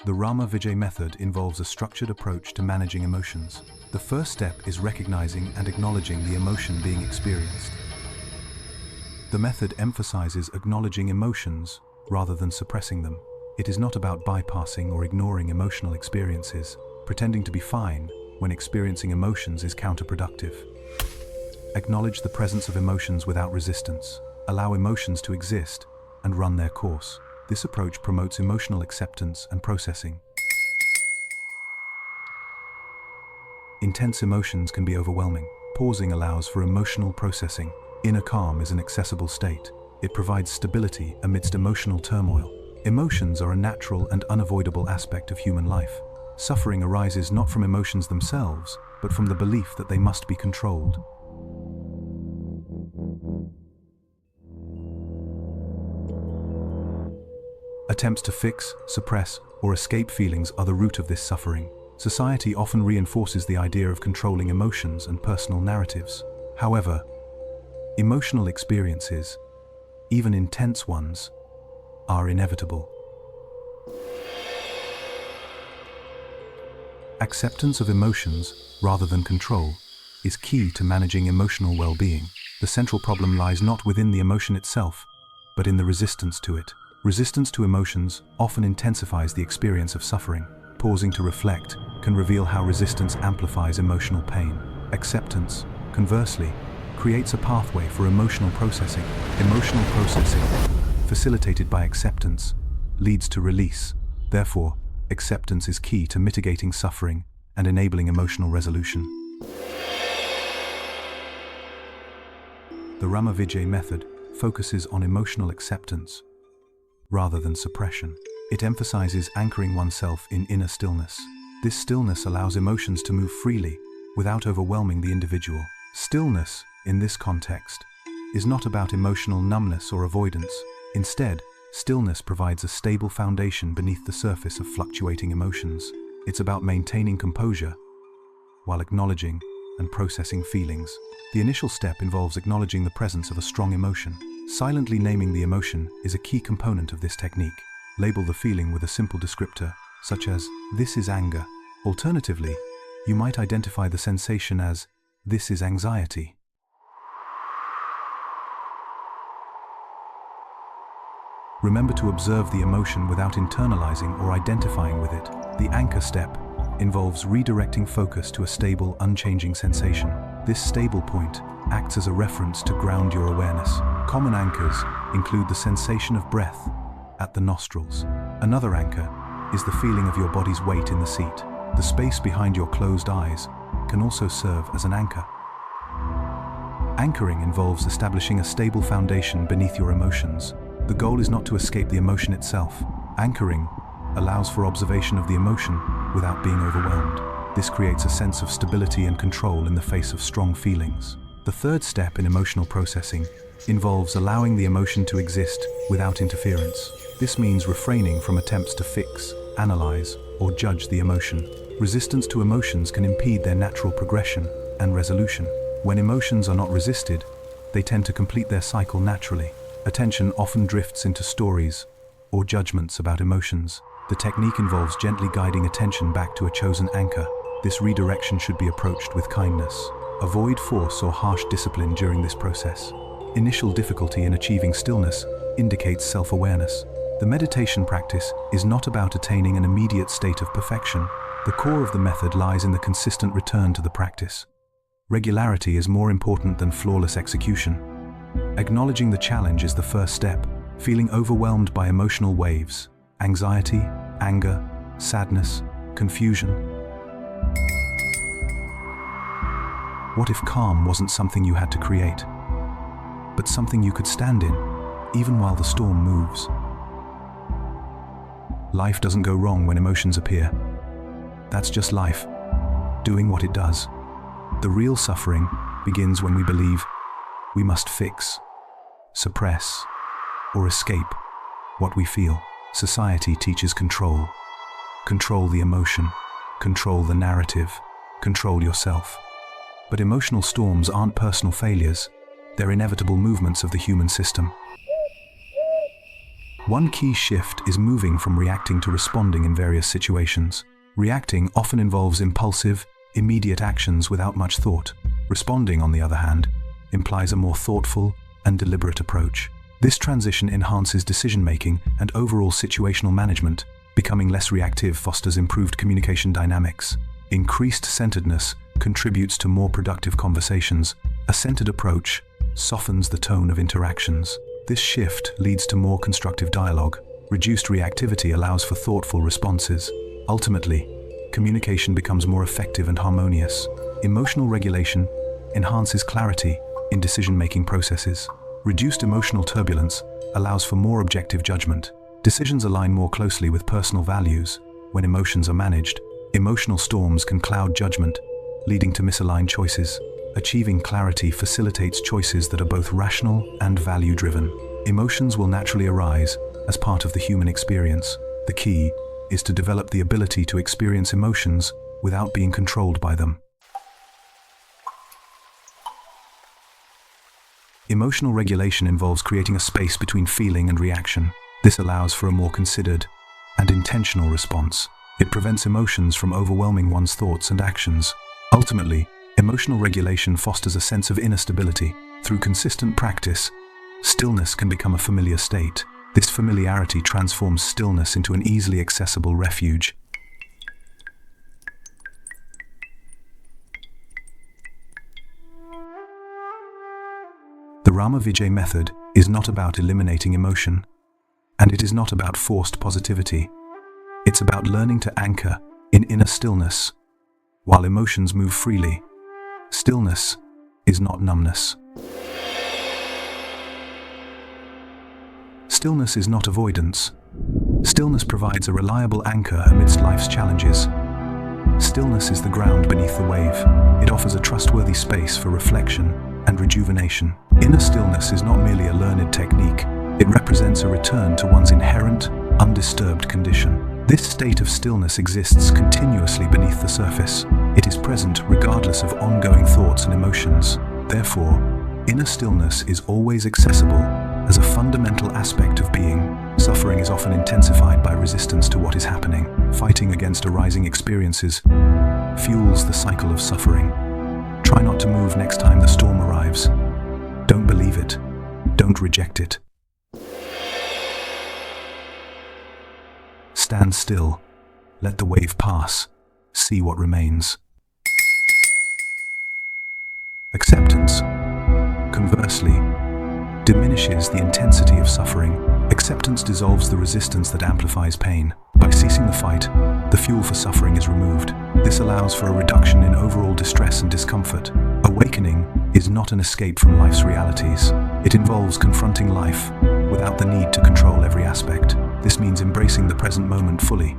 The RAMA VIJay method involves a structured approach to managing emotions. The first step is recognizing and acknowledging the emotion being experienced. The method emphasizes acknowledging emotions rather than suppressing them. It is not about bypassing or ignoring emotional experiences. Pretending to be fine when experiencing emotions is counterproductive. Acknowledge the presence of emotions without resistance. Allow emotions to exist and run their course. This approach promotes emotional acceptance and processing. Intense emotions can be overwhelming. Pausing allows for emotional processing. Inner calm is an accessible state. It provides stability amidst emotional turmoil. Emotions are a natural and unavoidable aspect of human life. Suffering arises not from emotions themselves, but from the belief that they must be controlled. Attempts to fix, suppress, or escape feelings are the root of this suffering. Society often reinforces the idea of controlling emotions and personal narratives. However, emotional experiences, even intense ones, are inevitable. Acceptance of emotions, rather than control, is key to managing emotional well-being. The central problem lies not within the emotion itself, but in the resistance to it. Resistance to emotions often intensifies the experience of suffering. Pausing to reflect can reveal how resistance amplifies emotional pain. Acceptance, conversely, creates a pathway for emotional processing. Emotional processing, facilitated by acceptance, leads to release. Therefore, acceptance is key to mitigating suffering and enabling emotional resolution. The RAMA VIJay method focuses on emotional acceptance rather than suppression. It emphasizes anchoring oneself in inner stillness. This stillness allows emotions to move freely without overwhelming the individual. Stillness, in this context, is not about emotional numbness or avoidance. Instead, stillness provides a stable foundation beneath the surface of fluctuating emotions. It's about maintaining composure while acknowledging and processing feelings. The initial step involves acknowledging the presence of a strong emotion. Silently naming the emotion is a key component of this technique. Label the feeling with a simple descriptor, such as, "This is anger." Alternatively, you might identify the sensation as, "This is anxiety." Remember to observe the emotion without internalizing or identifying with it. The anchor step involves redirecting focus to a stable, unchanging sensation. This stable point acts as a reference to ground your awareness. Common anchors include the sensation of breath at the nostrils. Another anchor is the feeling of your body's weight in the seat. The space behind your closed eyes can also serve as an anchor. Anchoring involves establishing a stable foundation beneath your emotions. The goal is not to escape the emotion itself. Anchoring allows for observation of the emotion without being overwhelmed. This creates a sense of stability and control in the face of strong feelings. The third step in emotional processing involves allowing the emotion to exist without interference. This means refraining from attempts to fix, analyze, or judge the emotion. Resistance to emotions can impede their natural progression and resolution. When emotions are not resisted, they tend to complete their cycle naturally. Attention often drifts into stories or judgments about emotions. The technique involves gently guiding attention back to a chosen anchor. This redirection should be approached with kindness. Avoid force or harsh discipline during this process. Initial difficulty in achieving stillness indicates self-awareness. The meditation practice is not about attaining an immediate state of perfection. The core of the method lies in the consistent return to the practice. Regularity is more important than flawless execution. Acknowledging the challenge is the first step. Feeling overwhelmed by emotional waves, anxiety, anger, sadness, confusion. What if calm wasn't something you had to create, but something you could stand in, even while the storm moves? Life doesn't go wrong when emotions appear. That's just life, doing what it does. The real suffering begins when we believe we must fix, suppress, or escape what we feel. Society teaches control. Control the emotion, control the narrative, control yourself. But emotional storms aren't personal failures, they're inevitable movements of the human system. One key shift is moving from reacting to responding in various situations. Reacting often involves impulsive, immediate actions without much thought. Responding, on the other hand, implies a more thoughtful and deliberate approach. This transition enhances decision-making and overall situational management. Becoming less reactive fosters improved communication dynamics. Increased centeredness contributes to more productive conversations. A centered approach softens the tone of interactions. This shift leads to more constructive dialogue. Reduced reactivity allows for thoughtful responses. Ultimately, communication becomes more effective and harmonious. Emotional regulation enhances clarity in decision-making processes. Reduced emotional turbulence allows for more objective judgment. Decisions align more closely with personal values. When emotions are managed, emotional storms can cloud judgment, leading to misaligned choices. Achieving clarity facilitates choices that are both rational and value-driven. Emotions will naturally arise as part of the human experience. The key is to develop the ability to experience emotions without being controlled by them. Emotional regulation involves creating a space between feeling and reaction. This allows for a more considered and intentional response. It prevents emotions from overwhelming one's thoughts and actions. Ultimately, emotional regulation fosters a sense of inner stability. Through consistent practice, stillness can become a familiar state. This familiarity transforms stillness into an easily accessible refuge. The RAMA VIJay method is not about eliminating emotion, and it is not about forced positivity. It's about learning to anchor in inner stillness while emotions move freely. Stillness is not numbness. Stillness is not avoidance. Stillness provides a reliable anchor amidst life's challenges. Stillness is the ground beneath the wave. It offers a trustworthy space for reflection and rejuvenation. Inner stillness is not merely a learned technique. It represents a return to one's inherent, undisturbed condition. This state of stillness exists continuously beneath the surface. It is present regardless of ongoing thoughts and emotions. Therefore, inner stillness is always accessible as a fundamental aspect of being. Suffering is often intensified by resistance to what is happening. Fighting against arising experiences fuels the cycle of suffering. Try not to move next time the storm arrives. Don't believe it. Don't reject it. Stand still. Let the wave pass. See what remains. Acceptance, conversely, diminishes the intensity of suffering. Acceptance dissolves the resistance that amplifies pain. By ceasing the fight, the fuel for suffering is removed. This allows for a reduction in overall distress and discomfort. Awakening is not an escape from life's realities. It involves confronting life without the need to control every aspect. This means embracing the present moment fully,